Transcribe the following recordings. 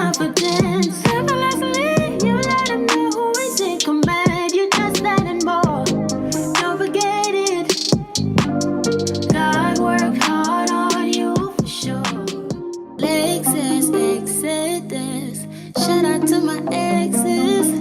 confidence. Effortlessly, you let them know who is in command. You just that and more. Don't forget it. God worked hard on you for sure. Lexus, Exodus. Shout out to my exes.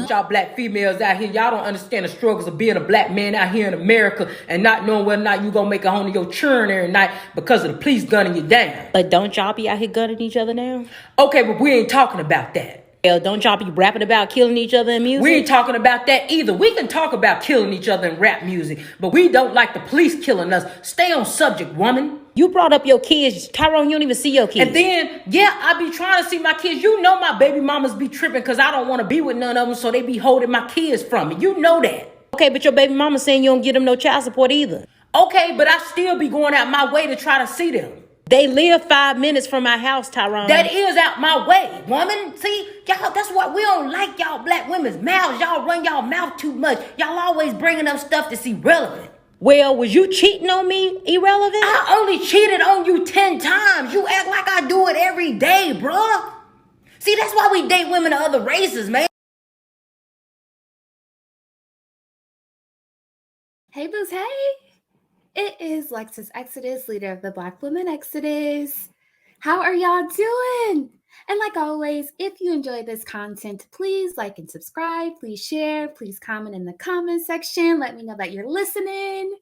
Y'all black females out here, y'all don't understand the struggles of being a black man out here in America and not knowing whether or not you gonna make it home to your children every night because of the police gunning you down. But don't y'all be out here gunning each other down? Okay, but we ain't talking about that. Well, don't y'all be rapping about killing each other in music? We ain't talking about that either. We can talk about killing each other in rap music, but we don't like the police killing us. Stay on subject, woman. You brought up your kids. Tyrone, you don't even see your kids. And then, yeah, I be trying to see my kids. You know my baby mamas be tripping because I don't want to be with none of them, so they be holding my kids from me. You know that. Okay, but your baby mama saying you don't get them no child support either. Okay, but I still be going out my way to try to see them. They live 5 minutes from my house, Tyrone. That is out my way, woman. See, y'all, that's why we don't like y'all black women's mouths. Y'all run y'all mouth too much. Y'all always bringing up stuff that's irrelevant. Well, was you cheating on me irrelevant? I only cheated on you 10 times. You act like I do it every day, bruh. See, that's why we date women of other races, man. Hey, boos, hey. It is Lexus Exodus, leader of the Black Women Exodus. How are y'all doing? And like always, if you enjoy this content, please like and subscribe, please share, please comment in the comment section. Let me know that you're listening.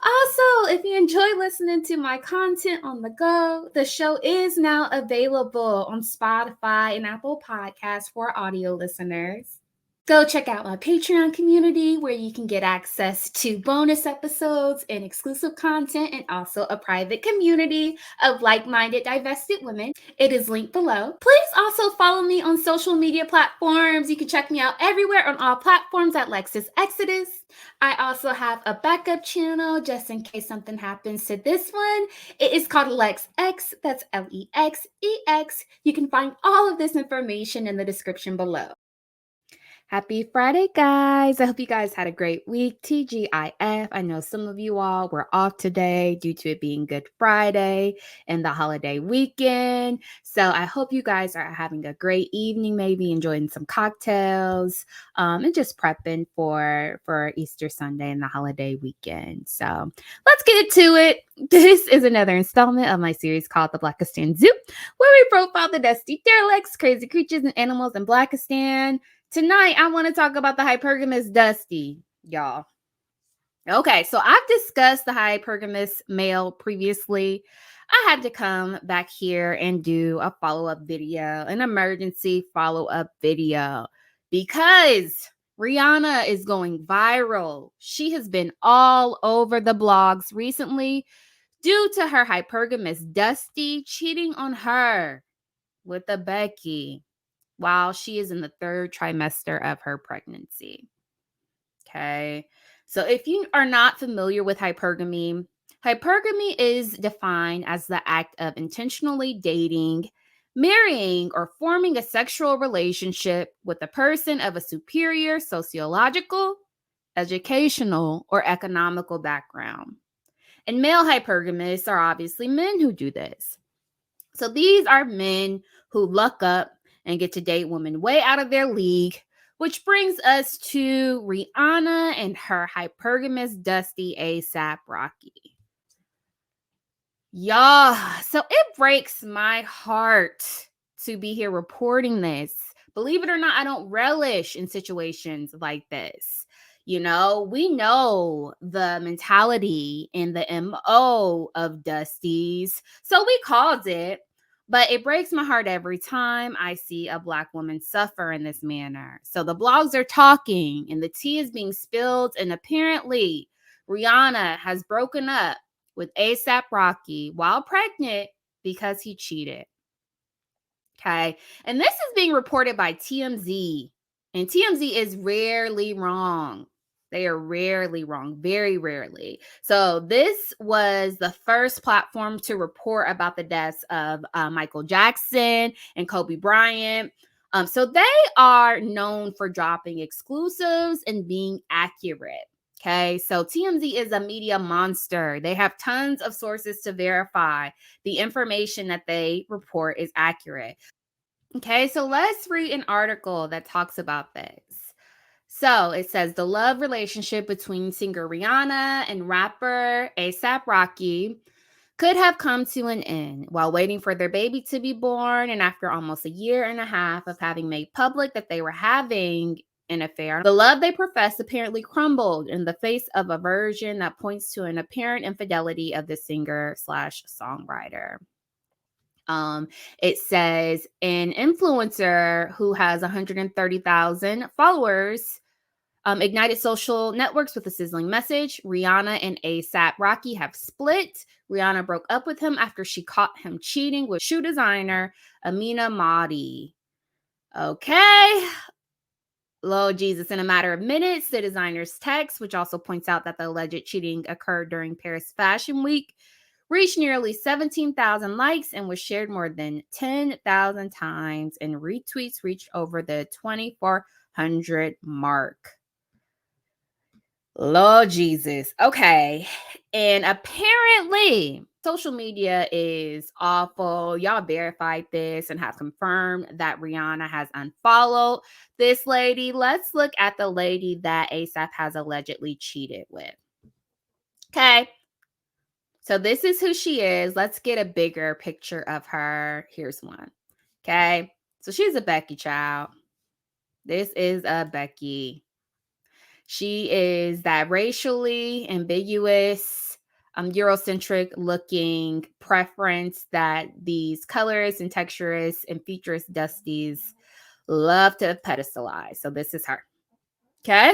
Also, if you enjoy listening to my content on the go, the show is now available on Spotify and Apple Podcasts for audio listeners. Go check out my Patreon community where you can get access to bonus episodes and exclusive content and also a private community of like-minded divested women. It is linked below. Please also follow me on social media platforms. You can check me out everywhere on all platforms at Lexus Exodus. I also have a backup channel just in case something happens to this one. It is called LexX. That's LEXEX. You can find all of this information in the description below. Happy Friday, guys. I hope you guys had a great week. TGIF. I know some of you all were off today due to it being Good Friday and the holiday weekend. So I hope you guys are having a great evening, maybe enjoying some cocktails and just prepping for Easter Sunday and the holiday weekend. So let's get into it. This is another installment of my series called The Blackistan Zoo, where we profile the dusty derelicts, crazy creatures, and animals in Blackistan. Tonight, I want to talk about the hypergamous Dusty, y'all. Okay, so I've discussed the hypergamous male previously. I had to come back here and do a follow-up video, an emergency follow-up video, because Rihanna is going viral. She has been all over the blogs recently due to her hypergamous Dusty cheating on her with a Becky while she is in the 3rd trimester of her pregnancy. Okay. So if you are not familiar with hypergamy, hypergamy is defined as the act of intentionally dating, marrying, or forming a sexual relationship with a person of a superior sociological, educational, or economical background. And male hypergamists are obviously men who do this. So these are men who luck up and get to date women way out of their league, which brings us to Rihanna and her hypergamous Dusty ASAP Rocky. Y'all, so it breaks my heart to be here reporting this. Believe it or not, I don't relish in situations like this. You know, we know the mentality and the MO of Dusties, so we called it. But it breaks my heart every time I see a Black woman suffer in this manner. So the blogs are talking and the tea is being spilled. And apparently Rihanna has broken up with ASAP Rocky while pregnant because he cheated. Okay. And this is being reported by TMZ. And TMZ is rarely wrong. They are rarely wrong, very rarely. So this was the first platform to report about the deaths of Michael Jackson and Kobe Bryant. So they are known for dropping exclusives and being accurate. Okay, so TMZ is a media monster. They have tons of sources to verify the information that they report is accurate. Okay, so let's read an article that talks about this. So it says the love relationship between singer Rihanna and rapper A$AP Rocky could have come to an end while waiting for their baby to be born. And after almost a year and a half of having made public that they were having an affair, the love they professed apparently crumbled in the face of a version that points to an apparent infidelity of the singer slash songwriter. It says an influencer who has 130,000 followers ignited social networks with a sizzling message. Rihanna and A$AP Rocky have split. Rihanna broke up with him after she caught him cheating with shoe designer Amina Mahdi. Okay. Lord Jesus, in a matter of minutes, the designer's text, which also points out that the alleged cheating occurred during Paris Fashion Week, reached nearly 17,000 likes and was shared more than 10,000 times, and retweets reached over the 2,400 mark. Lord Jesus. Okay. And apparently, social media is awful. Y'all verified this and have confirmed that Rihanna has unfollowed this lady. Let's look at the lady that A$AP has allegedly cheated with. Okay. So this is who she is. Let's get a bigger picture of her. Here's one. Okay. So she's a Becky child. This is a Becky. She is that racially ambiguous, Eurocentric looking preference that these colorists and texturists and futurist dusties love to pedestalize. So this is her. Okay.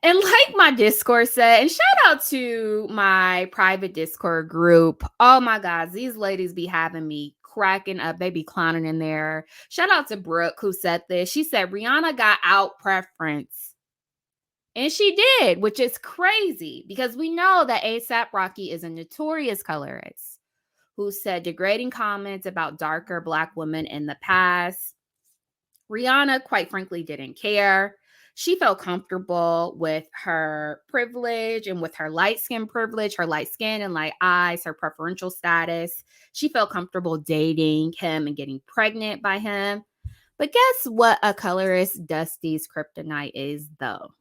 And like my Discord said, and shout out to my private Discord group. Oh my God, these ladies be having me cracking up. They be clowning in there. Shout out to Brooke who said this. She said Rihanna got out preference. And she did, which is crazy because we know that A$AP Rocky is a notorious colorist who said degrading comments about darker Black women in the past. Rihanna, quite frankly, didn't care. She felt comfortable with her privilege and with her light skin privilege, her light skin and light eyes, her preferential status. She felt comfortable dating him and getting pregnant by him. But guess what a colorist Dusty's kryptonite is, though?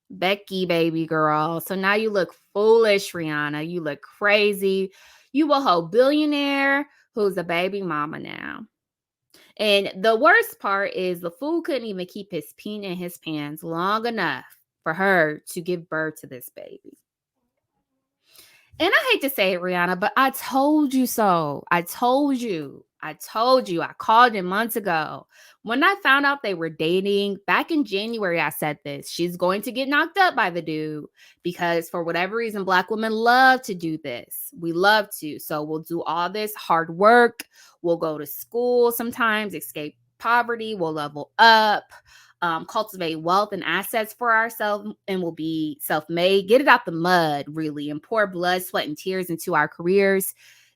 Becky, baby girl. So now you look foolish, Rihanna. You look crazy. You a whole billionaire who's a baby mama now. And the worst part is the fool couldn't even keep his peen in his pants long enough for her to give birth to this baby. And I hate to say it, Rihanna, but I told you so. I told you. I called him months ago. When I found out they were dating back in January, I said this. She's going to get knocked up by the dude because for whatever reason, Black women love to do this. We love to. So we'll do all this hard work. We'll go to school sometimes, escape poverty. We'll level up. Cultivate wealth and assets for ourselves, and we'll be self-made, get it out the mud, really, and pour blood, sweat, and tears into our careers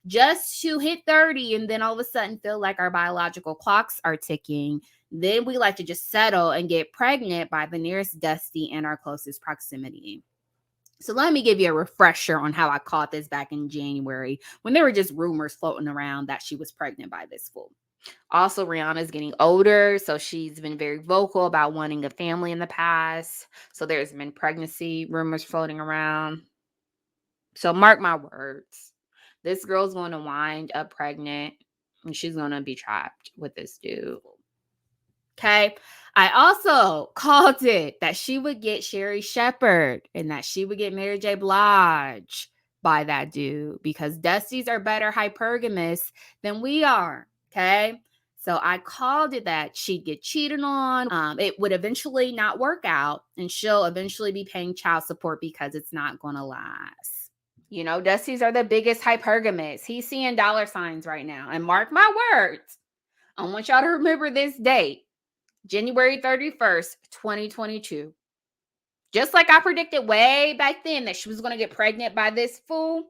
just to hit 30 and then all of a sudden feel like our biological clocks are ticking. Then we like to just settle and get pregnant by the nearest Dusty in our closest proximity. So let me give you a refresher on how I caught this back in January when there were just rumors floating around that she was pregnant by this fool. Also, Rihanna's getting older, so she's been very vocal about wanting a family in the past. So there's been pregnancy rumors floating around. So mark my words. This girl's going to wind up pregnant and she's going to be trapped with this dude. Okay. I also called it that she would get Sherry Shepherd and that she would get Mary J. Blige by that dude because Dusties are better hypergamous than we are. Okay. So I called it that she'd get cheated on. It would eventually not work out and she'll eventually be paying child support because it's not going to last. You know, Dusties are the biggest hypergamous. He's seeing dollar signs right now. And mark my words, I want y'all to remember this date. January 31st, 2022. Just like I predicted way back then that she was going to get pregnant by this fool,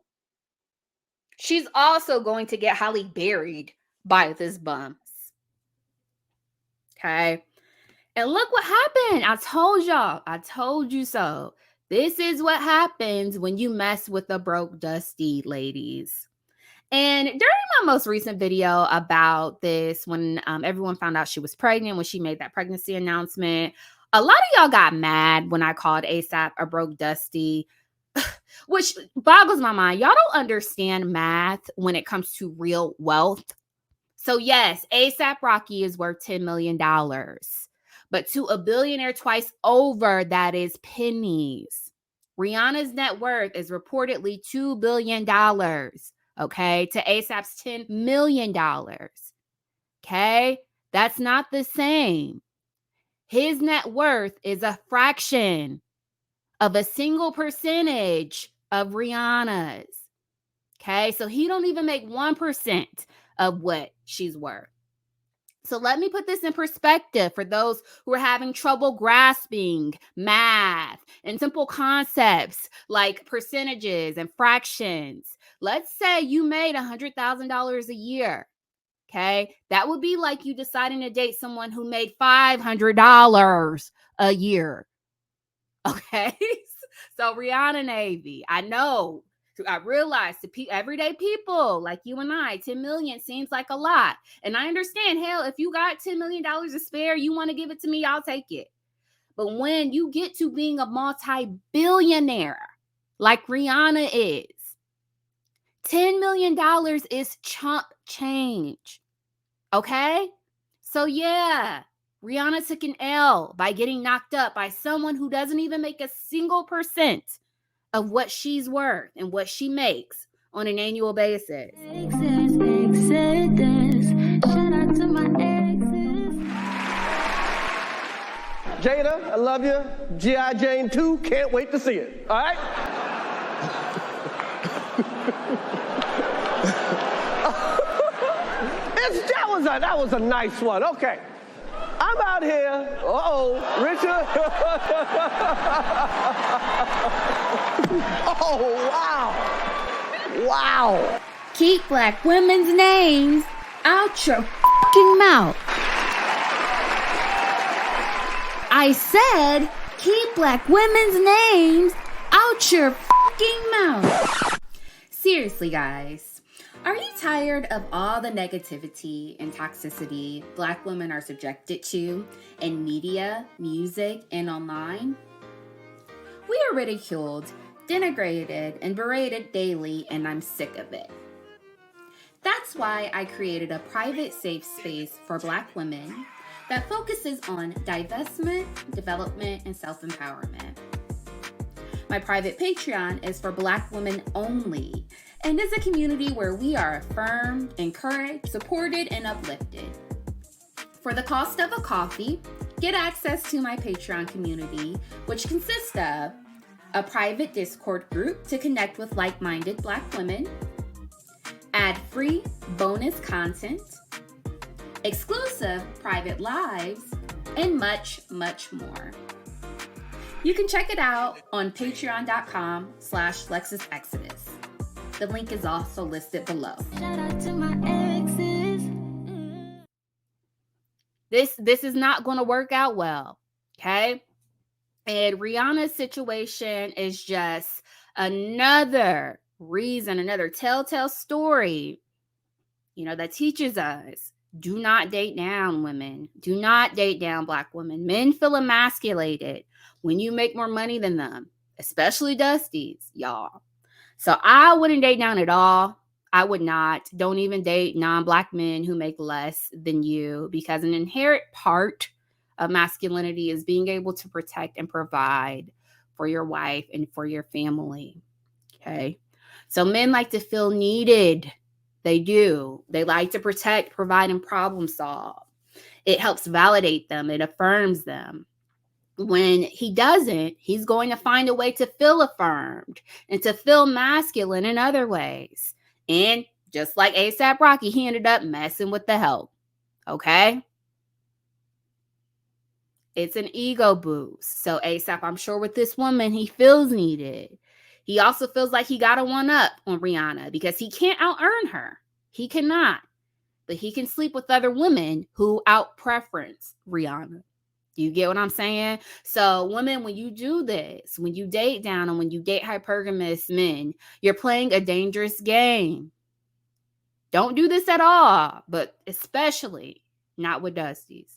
she's also going to get Holly buried by this bum. Okay. And look what happened. I told y'all. I told you so. This is what happens when you mess with a broke dusty, ladies. And during my most recent video about this, when everyone found out she was pregnant, when she made that pregnancy announcement, a lot of y'all got mad when I called ASAP a broke dusty, which boggles my mind. Y'all don't understand math when it comes to real wealth. So yes, ASAP Rocky is worth $10 million. But to a billionaire twice over, that is pennies. Rihanna's net worth is reportedly $2 billion. Okay, to ASAP's $10 million. Okay, that's not the same. His net worth is a fraction of a single percentage of Rihanna's. Okay, so he don't even make 1% of what she's worth. So let me put this in perspective for those who are having trouble grasping math and simple concepts like percentages and fractions. Let's say you made $100,000 a year. Okay, that would be like you deciding to date someone who made $500 a year. Okay, so Rihanna Navy, I know. I realize to everyday people like you and I, 10 million seems like a lot. And I understand, hell, if you got $10 million to spare, you want to give it to me, I'll take it. But when you get to being a multi-billionaire like Rihanna is, $10 million is chump change. Okay? So yeah, Rihanna took an L by getting knocked up by someone who doesn't even make a single percent of what she's worth and what she makes on an annual basis. Exes. Shout out to my exes. Jada, I love you. G.I. Jane 2, can't wait to see it. All right? That was a nice one. Okay. I'm out here. Richard. Oh, wow. Wow. Keep black women's names out your fucking mouth. I said, keep black women's names out your fucking mouth. Seriously, guys. Are you tired of all the negativity and toxicity black women are subjected to in media, music, and online? We are ridiculed, denigrated, and berated daily, and I'm sick of it. That's why I created a private safe space for black women that focuses on divestment, development, and self-empowerment. My private Patreon is for black women only and is a community where we are affirmed, encouraged, supported, and uplifted. For the cost of a coffee, get access to my Patreon community, which consists of a private Discord group to connect with like-minded black women, ad-free bonus content, exclusive private lives, and much, much more. You can check it out on patreon.com/LexisExodus. The link is also listed below. Shout out to my exes. This is not going to work out well, okay? And Rihanna's situation is just another reason, another telltale story, that teaches us, do not date down women. Do not date down black women. Men feel emasculated when you make more money than them, especially Dusties, y'all. So I wouldn't date down at all. I would not. Don't even date non-black men who make less than you, because an inherent part of masculinity is being able to protect and provide for your wife and for your family. Okay. So men like to feel needed. They do. They like to protect, provide, and problem solve. It helps validate them. It affirms them. When he doesn't, he's going to find a way to feel affirmed and to feel masculine in other ways. And just like ASAP Rocky, he ended up messing with the help. Okay? It's an ego boost. So ASAP, I'm sure with this woman, he feels needed. He also feels like he got a one-up on Rihanna because he can't out-earn her. He cannot. But he can sleep with other women who out-preference Rihanna. Do you get what I'm saying? So women, when you do this, when you date down and when you date hypergamous men, you're playing a dangerous game. Don't do this at all, but especially not with Dusties.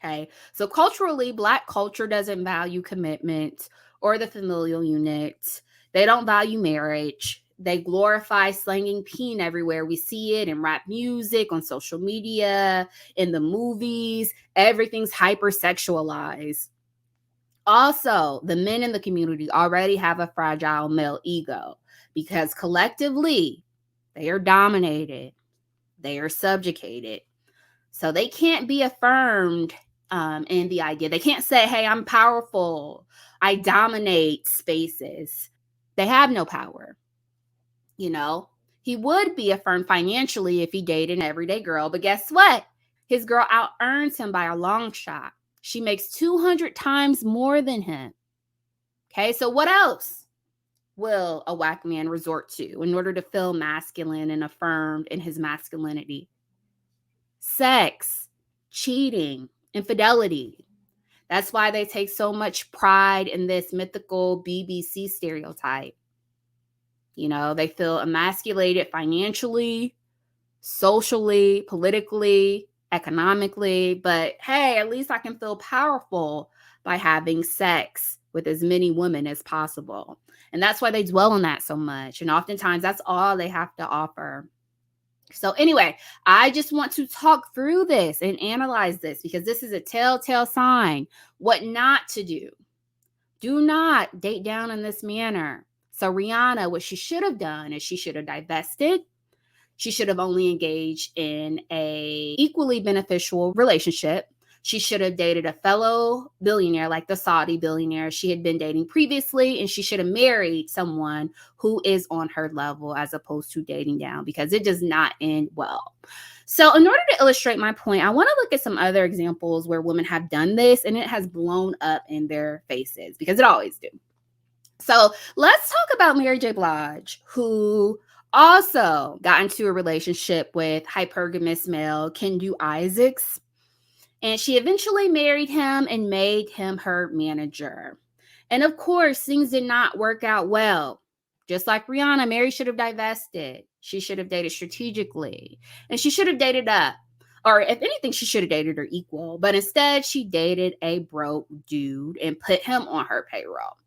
Okay. So culturally, Black culture doesn't value commitment or the familial unit. They don't value marriage. They glorify slanging peen everywhere. We see it in rap music, on social media, in the movies. Everything's hypersexualized. Also, the men in the community already have a fragile male ego because collectively they are dominated, they are subjugated. So they can't be affirmed in the idea. They can't say, hey, I'm powerful, I dominate spaces. They have no power. You know, he would be affirmed financially if he dated an everyday girl, but guess what? His girl out earns him by a long shot. She makes 200 times more than him. Okay, so what else will a whack man resort to in order to feel masculine and affirmed in his masculinity? Sex, cheating, infidelity. That's why they take so much pride in this mythical BBC stereotype. You know, they feel emasculated financially, socially, politically, economically, but hey, at least I can feel powerful by having sex with as many women as possible. And that's why they dwell on that so much. And oftentimes that's all they have to offer. So anyway, I just want to talk through this and analyze this because this is a telltale sign what not to do. Do not date down in this manner. So Rihanna, what she should have done is she should have divested. She should have only engaged in a equally beneficial relationship. She should have dated a fellow billionaire like the Saudi billionaire she had been dating previously, and she should have married someone who is on her level as opposed to dating down because it does not end well. So in order to illustrate my point, I want to look at some other examples where women have done this and it has blown up in their faces because it always do. So let's talk about Mary J. Blige, who also got into a relationship with hypergamous male Kendu Isaacs. And she eventually married him and made him her manager. And of course, things did not work out well. Just like Rihanna, Mary should have divested. She should have dated strategically. And she should have dated up. Or if anything, she should have dated her equal. But instead, she dated a broke dude and put him on her payroll.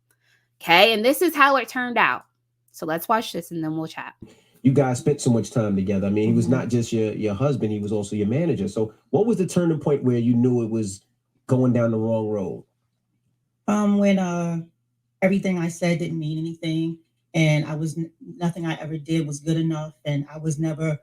Okay, and this is how it turned out. So let's watch this and then we'll chat. You guys spent so much time together. I mean, he was not just your husband, he was also your manager. So what was the turning point where you knew it was going down the wrong road? When everything I said didn't mean anything, and nothing I ever did was good enough, and I was never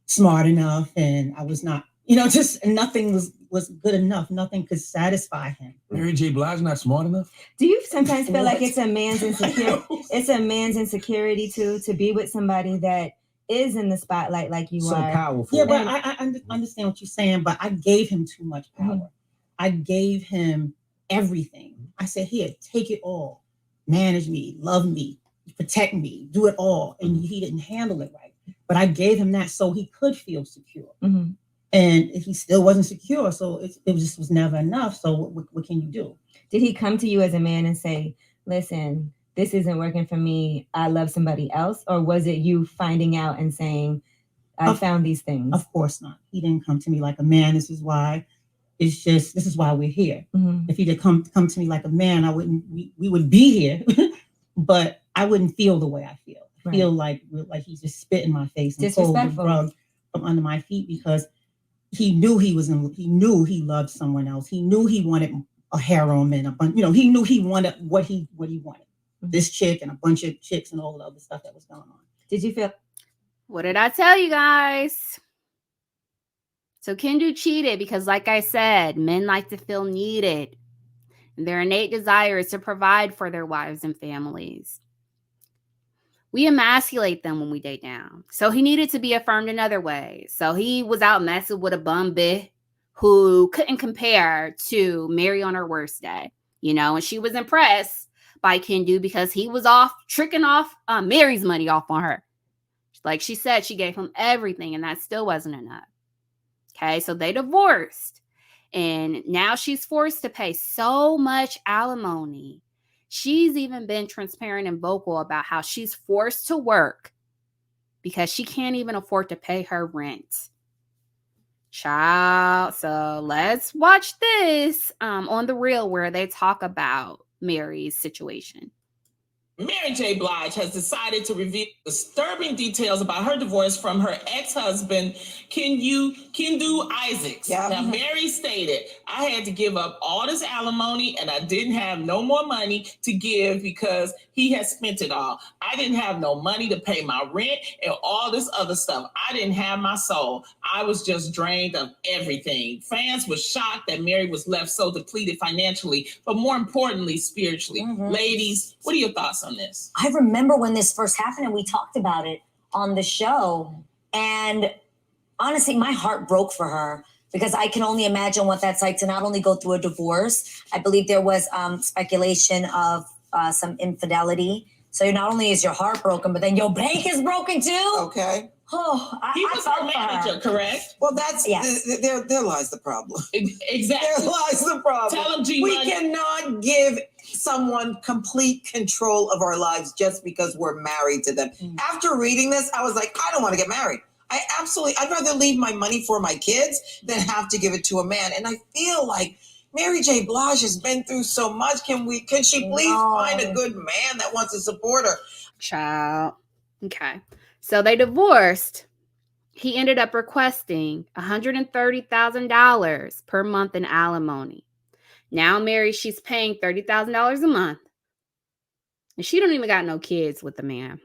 smart enough, and I was not, just nothing was good enough. Nothing could satisfy him. Mary J. Blige not smart enough? Do you sometimes feel like it's a man's insecurity? It's a man's insecurity to be with somebody that is in the spotlight like you so are. Powerful. Yeah, but I understand what you're saying, but I gave him too much power. Mm-hmm. I gave him everything. I said, here, take it all. Manage me, love me, protect me, do it all. And he didn't handle it right. But I gave him that so he could feel secure. Mm-hmm. And he still wasn't secure. So it just was never enough. So what can you do? Did he come to you as a man and say, listen, this isn't working for me, I love somebody else? Or was it you finding out and saying, I found these things? Of course not. He didn't come to me like a man. This is why we're here. Mm-hmm. If he'd have come to me like a man, we would be here, but I wouldn't feel the way I feel. I feel like he's just spit in my face and pulled the rug from under my feet because he knew he loved someone else. He knew he wanted a harem and a bunch, he knew he wanted what he wanted. Mm-hmm. This chick and a bunch of chicks and all the other stuff that was going on. Did you feel? What did I tell you guys? So Kendu cheated because, like I said, men like to feel needed. And their innate desire is to provide for their wives and families. We emasculate them when we date down. So he needed to be affirmed in other ways. So he was out messing with a bum bitch who couldn't compare to Mary on her worst day, and she was impressed by Kendu because he was off tricking off Mary's money off on her. Like she said, she gave him everything and that still wasn't enough. Okay, so they divorced. And now she's forced to pay so much alimony. She's even been transparent and vocal about how she's forced to work because she can't even afford to pay her rent. Child. So let's watch this on The Real, where they talk about Mary's situation. Mary J. Blige has decided to reveal disturbing details about her divorce from her ex-husband, Kendu Isaacs. Yeah. Now, Mary stated, I had to give up all this alimony and I didn't have no more money to give because he had spent it all. I didn't have no money to pay my rent and all this other stuff. I didn't have my soul. I was just drained of everything. Fans were shocked that Mary was left so depleted financially, but more importantly, spiritually. Ladies, what are your thoughts on this? I remember when this first happened and we talked about it on the show. And honestly, my heart broke for her because I can only imagine what that's like to not only go through a divorce. I believe there was speculation of some infidelity. So not only is your heart broken, but then your bank is broken too. Okay. Oh, He was her manager, correct? Well, that's Yes. there lies the problem. Exactly. There lies the problem. Tell him, G. We cannot give someone complete control of our lives just because we're married to them. After reading this, I was like, I don't want to get married. I'd rather leave my money for my kids than have to give it to a man. And I feel like Mary J. Blige has been through so much. Can she please find a good man that wants to support her? Child. Okay. So they divorced. He ended up requesting $130,000 per month in alimony. Now Mary, she's paying $30,000 a month. And she don't even got no kids with the man.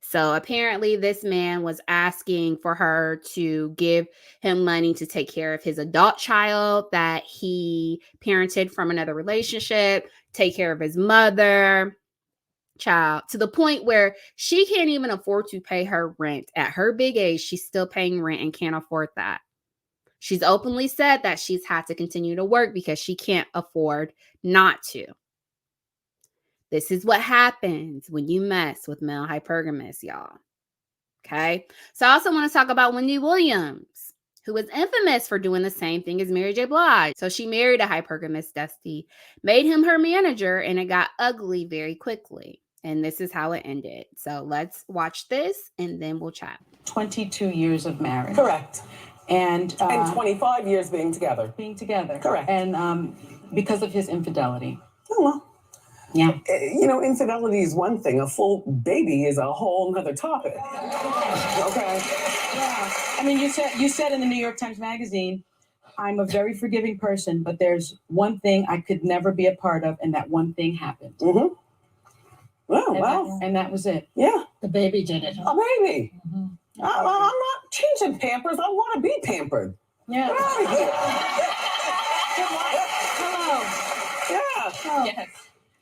So apparently this man was asking for her to give him money to take care of his adult child that he parented from another relationship, take care of his mother, child, to the point where she can't even afford to pay her rent. At her big age, she's still paying rent and can't afford that. She's openly said that she's had to continue to work because she can't afford not to. This is what happens when you mess with male hypergamous, y'all. Okay? So I also want to talk about Wendy Williams, who was infamous for doing the same thing as Mary J. Blige. So she married a hypergamous Dusty, made him her manager, and it got ugly very quickly. And this is how it ended. So let's watch this and then we'll chat. 22 years of marriage. Correct. And 25 years being together. Correct. And because of his infidelity. Oh, well. Yeah. Infidelity is one thing. A full baby is a whole nother topic. Okay. Yeah. I mean, you said in the New York Times Magazine, I'm a very forgiving person, but there's one thing I could never be a part of, and that one thing happened. Mm-hmm. Oh, wow. And that was it. Yeah. The baby did it. A baby. Mm-hmm. I'm not changing Pampers. I want to be pampered. Yeah. Hello. Yeah. Oh. Yes.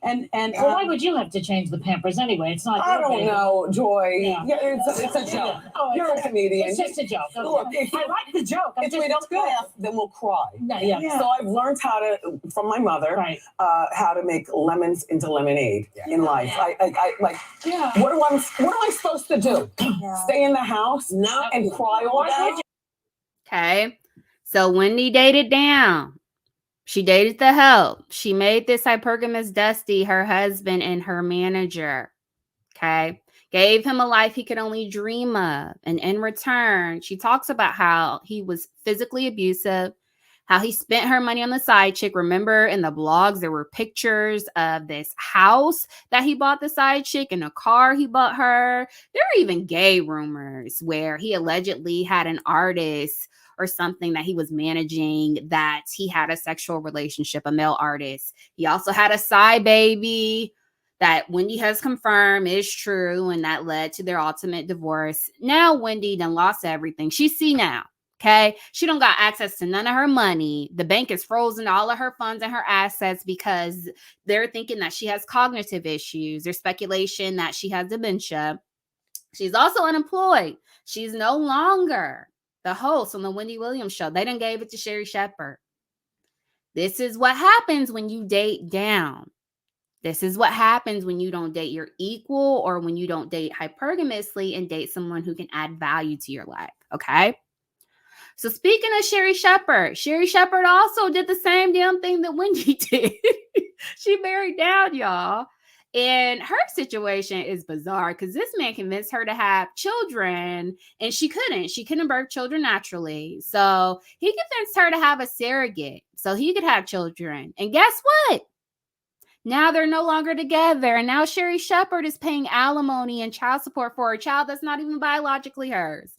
And well, why would you have to change the Pampers anyway? It's not. I don't know, Joy. Yeah. It's a joke. Oh, you're a comedian. It's just a joke. Okay. Look, I like the joke. If we don't laugh, then we'll cry. Yeah. So I've learned how to, from my mother, how to make lemons into lemonade in life. I like. Yeah. What am I supposed to do? Stay in the house and cry all day? Okay. So Wendy dated down. She dated the help. She made this hypergamous Dusty her husband and her manager. Okay. Gave him a life he could only dream of. And in return, she talks about how he was physically abusive, how he spent her money on the side chick. Remember in the blogs, there were pictures of this house that he bought the side chick and a car he bought her. There were even gay rumors where he allegedly had an artist or something that he was managing, that he had a sexual relationship, a male artist. He also had a side baby that Wendy has confirmed is true, and that led to their ultimate divorce. Now Wendy done lost everything. She's see now, okay? She don't got access to none of her money. The bank is frozen all of her funds and her assets because they're thinking that she has cognitive issues. There's speculation that she has dementia. She's also unemployed. She's no longer the host on the Wendy Williams show. They done gave it to Sherry Shepherd. This is what happens when you date down. This is what happens when you don't date your equal or when you don't date hypergamously and date someone who can add value to your life. Okay. So speaking of Sherry Shepherd also did the same damn thing that Wendy did. She married down, y'all. And her situation is bizarre because this man convinced her to have children and she couldn't. She couldn't birth children naturally. So he convinced her to have a surrogate so he could have children. And guess what? Now they're no longer together. And now Sherry Shepherd is paying alimony and child support for a child that's not even biologically hers.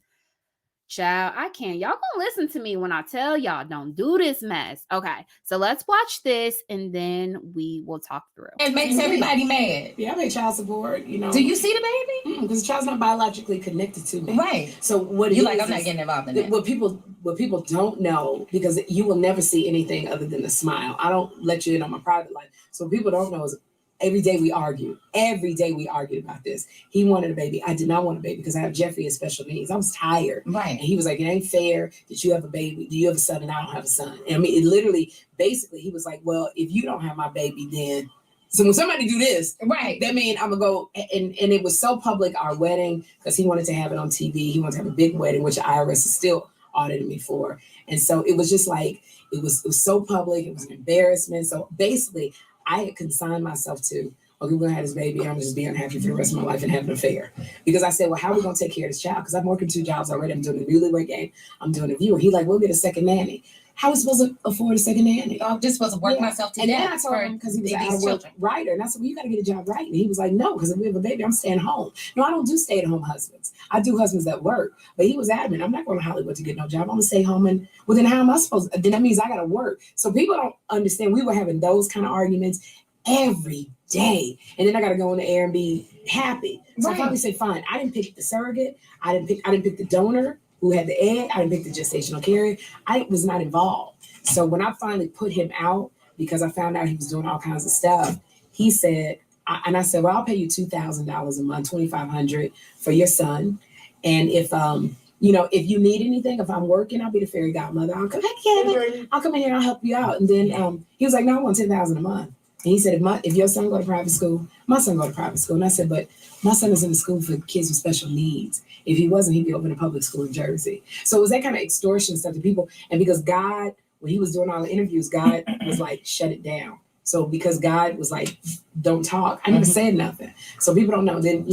Child, I can't. Y'all gonna listen to me when I tell y'all don't do this mess. Okay, so let's watch this and then we will talk through. It makes everybody mad. Yeah, I pay child support, you know. Do you see the baby? Because the child's not biologically connected to me. Right. So what you like, I'm not getting involved in that. What people don't know, because you will never see anything other than the smile. I don't let you in on my private life. So what people don't know is every day we argue. Every day we argued about this. He wanted a baby. I did not want a baby because I have Jeffrey with special needs. I was tired. Right. And he was like, it ain't fair that you have a baby. Do you have a son and I don't have a son? And I mean, it literally, basically, he was like, well, if you don't have my baby, then... So when somebody do this, right, that means I'm going to go... And it was so public, our wedding, because he wanted to have it on TV. He wanted to have a big wedding, which the IRS is still auditing me for. And so it was just like, it was so public. It was an embarrassment. So basically... I had consigned myself to, okay, we're gonna have this baby, and I'm just be unhappy for the rest of my life and have an affair. Because I said, well, how are we gonna take care of this child? Because I'm working 2 jobs already. I'm doing the newlywed game. I'm doing a viewer. He like, we'll get a second nanny. How are we supposed to afford a second nanny? I'm just supposed to work myself to death. And then I told him, because he was an out-of-work writer, and I said, well, you got to get a job right. And he was like, no, because if we have a baby, I'm staying home. No, I don't do stay-at-home husbands. I do husbands that work. But he was adamant, I'm not going to Hollywood to get no job. I'm going to stay home. And well, then how am I supposed to? Then that means I got to work. So people don't understand. We were having those kind of arguments every day. And then I got to go on the air and be happy. So I finally said, fine. I didn't pick the surrogate. I didn't pick the donor who had the egg. I didn't pick the gestational carrier. I was not involved. So when I finally put him out, because I found out he was doing all kinds of stuff, he said, I said, well, I'll pay you $2,000 a month, $2,500 for your son. And if if you need anything, if I'm working, I'll be the fairy godmother. I'll come, hey, Kevin, I'll come in here and I'll help you out. And then he was like, no, I want $10,000 a month. And he said, if your son go to private school, my son go to private school. And I said, but my son is in the school for kids with special needs. If he wasn't, he'd be open a public school in Jersey. So it was that kind of extortion stuff to people. And because God, when he was doing all the interviews, God was like, shut it down. So because God was like, don't talk, I never said nothing. So people don't know. Then,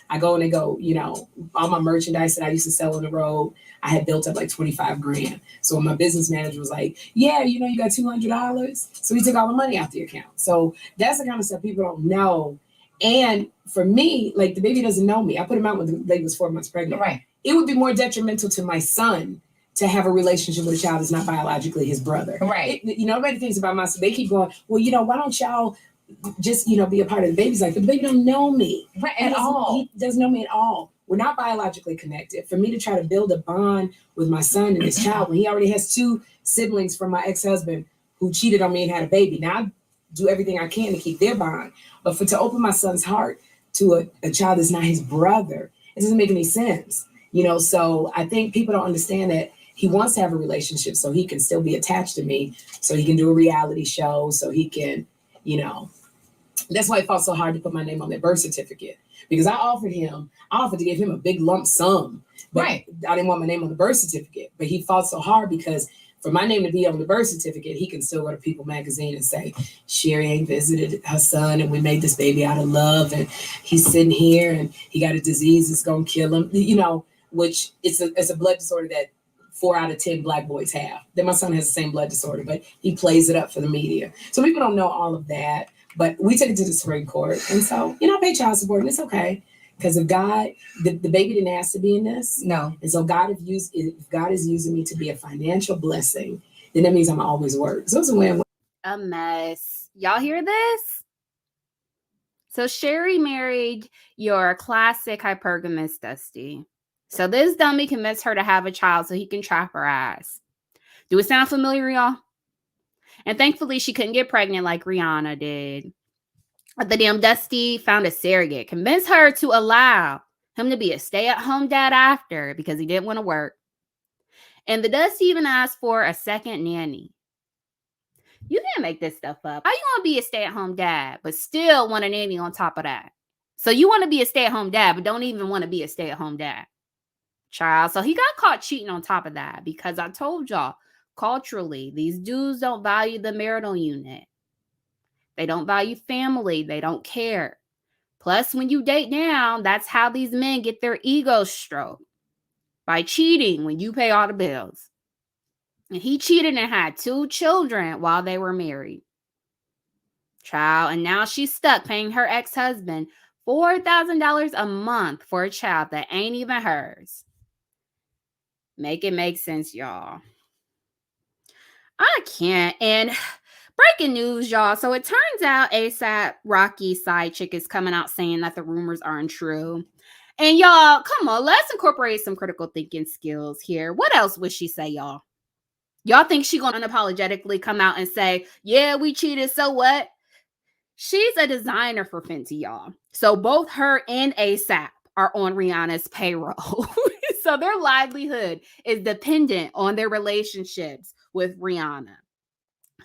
I go and they go, all my merchandise that I used to sell on the road, I had built up like 25 grand. So my business manager was like, yeah, you got $200. So he took all the money out the account. So that's the kind of stuff people don't know. And for me, like the baby doesn't know me. I put him out when the baby was 4 months pregnant. Right. It would be more detrimental to my son to have a relationship with a child that's not biologically his brother. Right. Nobody thinks about myself. They keep going, well, why don't y'all just, be a part of the baby's life? The baby don't know me. Right, at all. He doesn't know me at all. We're not biologically connected. For me to try to build a bond with my son and his child, when he already has 2 siblings from my ex-husband who cheated on me and had a baby. Now I do everything I can to keep their bond. But to open my son's heart to a child that's not his brother, it doesn't make any sense. So I think people don't understand that he wants to have a relationship so he can still be attached to me, so he can do a reality show, so he can, that's why it felt so hard to put my name on their birth certificate, because I offered to give him a big lump sum, but I didn't want my name on the birth certificate. But he fought so hard because for my name to be on the birth certificate, he can still go to People magazine and say, Sherry ain't visited her son and we made this baby out of love and he's sitting here and he got a disease that's going to kill him, which it's a blood disorder that 4 out of 10 Black boys have. Then my son has the same blood disorder, but he plays it up for the media. So people don't know all of that, but we took it to the Supreme Court. And so, I pay child support and it's okay. Because if God, the baby didn't ask to be in this. No. And so if God is using me to be a financial blessing, then that means I'm always work. So it's a win-win. A mess. Y'all hear this? So Sherry married your classic hypergamous Dusty. So this dummy convinced her to have a child so he can trap her ass. Do it sound familiar, y'all? And thankfully, she couldn't get pregnant like Rihanna did. But the damn Dusty found a surrogate, convinced her to allow him to be a stay-at-home dad after because he didn't want to work. And the Dusty even asked for a second nanny. You can't make this stuff up. How you want to be a stay-at-home dad, but still want a nanny on top of that? So you want to be a stay-at-home dad, but don't even want to be a stay-at-home dad. Child. So he got caught cheating on top of that because I told y'all, culturally, these dudes don't value the marital unit. They don't value family. They don't care. Plus, when you date down, that's how these men get their egos stroked. By cheating when you pay all the bills. And he cheated and had 2 children while they were married. Child, and now she's stuck paying her ex-husband $4,000 a month for a child that ain't even hers. Make it make sense, y'all. I can't. And breaking news, y'all. So it turns out ASAP Rocky's side chick is coming out saying that the rumors aren't true. And y'all, come on, let's incorporate some critical thinking skills here. What else would she say, y'all? Y'all think she gonna unapologetically come out and say, yeah, we cheated, so what? She's a designer for Fenty, y'all. So both her and ASAP are on Rihanna's payroll. So their livelihood is dependent on their relationships with Rihanna.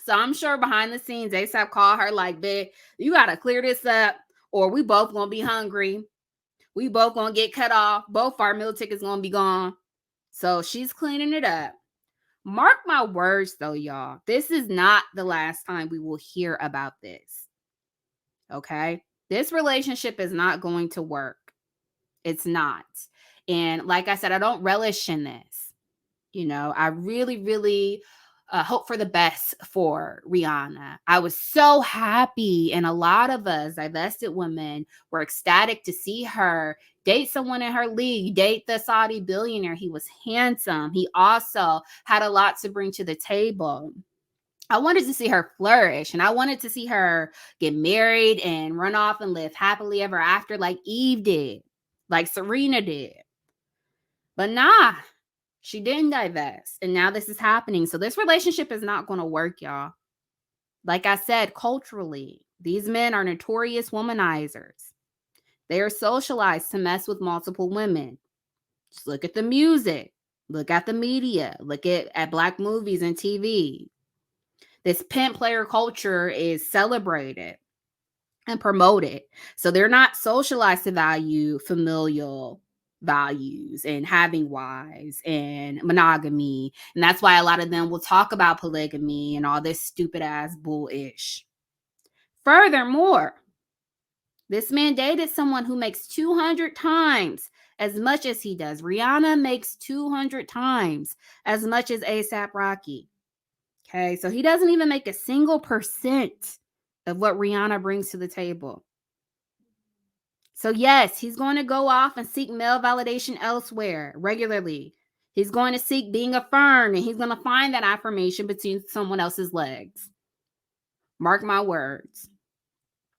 So I'm sure behind the scenes, ASAP called her like, bitch, you gotta clear this up or we both gonna be hungry. We both gonna get cut off. Both our meal tickets gonna be gone. So she's cleaning it up. Mark my words though, y'all. This is not the last time we will hear about this. Okay? This relationship is not going to work. It's not. And like I said, I don't relish in this. You know, I really, really hope for the best for Rihanna. I was so happy, and a lot of us divested women were ecstatic to see her date someone in her league, date the Saudi billionaire. He was handsome. He also had a lot to bring to the table. I wanted to see her flourish, and I wanted to see her get married and run off and live happily ever after like Eve did, like Serena did. But nah. She didn't divest, and now this is happening. So this relationship is not going to work, y'all. Like I said, culturally, these men are notorious womanizers. They are socialized to mess with multiple women. Just look at the music. Look at the media. Look at Black movies and TV. This pimp player culture is celebrated and promoted. So they're not socialized to value familial values and having wives and monogamy. And that's why a lot of them will talk about polygamy and all this stupid ass bullish. Furthermore, this man dated someone who makes 200 times as much as he does. Rihanna makes 200 times as much as ASAP Rocky. Okay, so he doesn't even make a single % of what Rihanna brings to the table. So yes, he's going to go off and seek male validation elsewhere regularly. He's going to seek being affirmed, and he's going to find that affirmation between someone else's legs. Mark my words.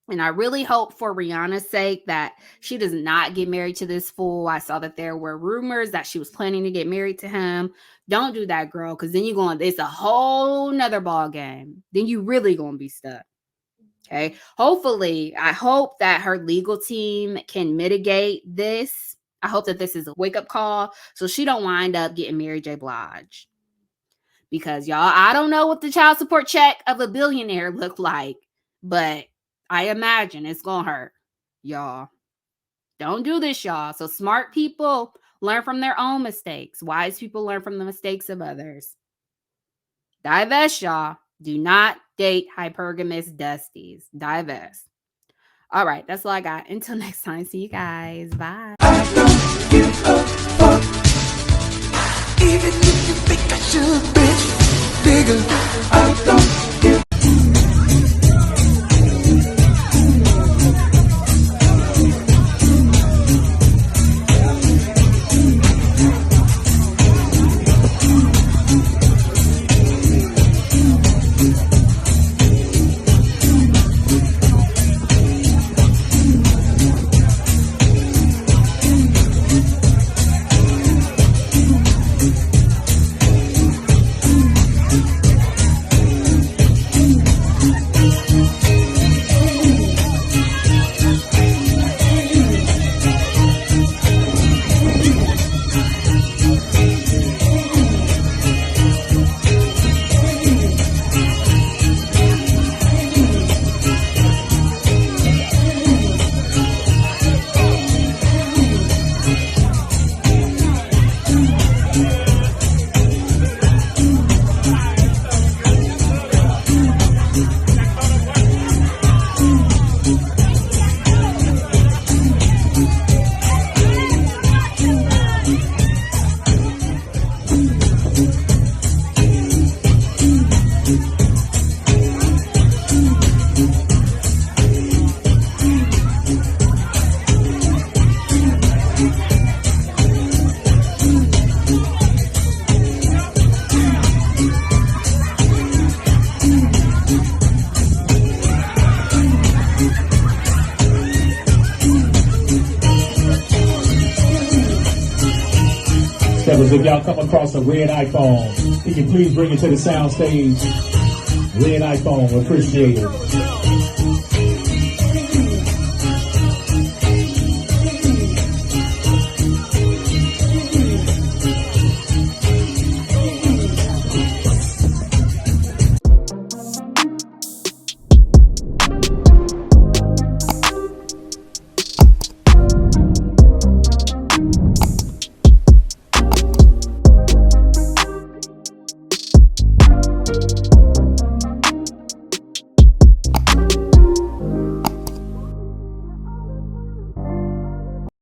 And I really hope for Rihanna's sake that she does not get married to this fool. I saw that there were rumors that she was planning to get married to him. Don't do that, girl, because then it's a whole nother ball game. Then you really going to be stuck. Okay. Hopefully, I hope that her legal team can mitigate this. I hope that this is a wake-up call so she don't wind up getting Mary J. Blige. Because, y'all, I don't know what the child support check of a billionaire looked like, but I imagine it's going to hurt. Y'all, don't do this, y'all. So smart people learn from their own mistakes. Wise people learn from the mistakes of others. Divest, y'all. Do not date hypergamous dusties. Divest. All right, that's all I got. Until next time, see you guys. Bye. I don't give a fuck. Even if you think I should, bitch. Nigga, I don't give if y'all come across a red iPhone, can you please bring it to the sound stage? Red iPhone, appreciate it.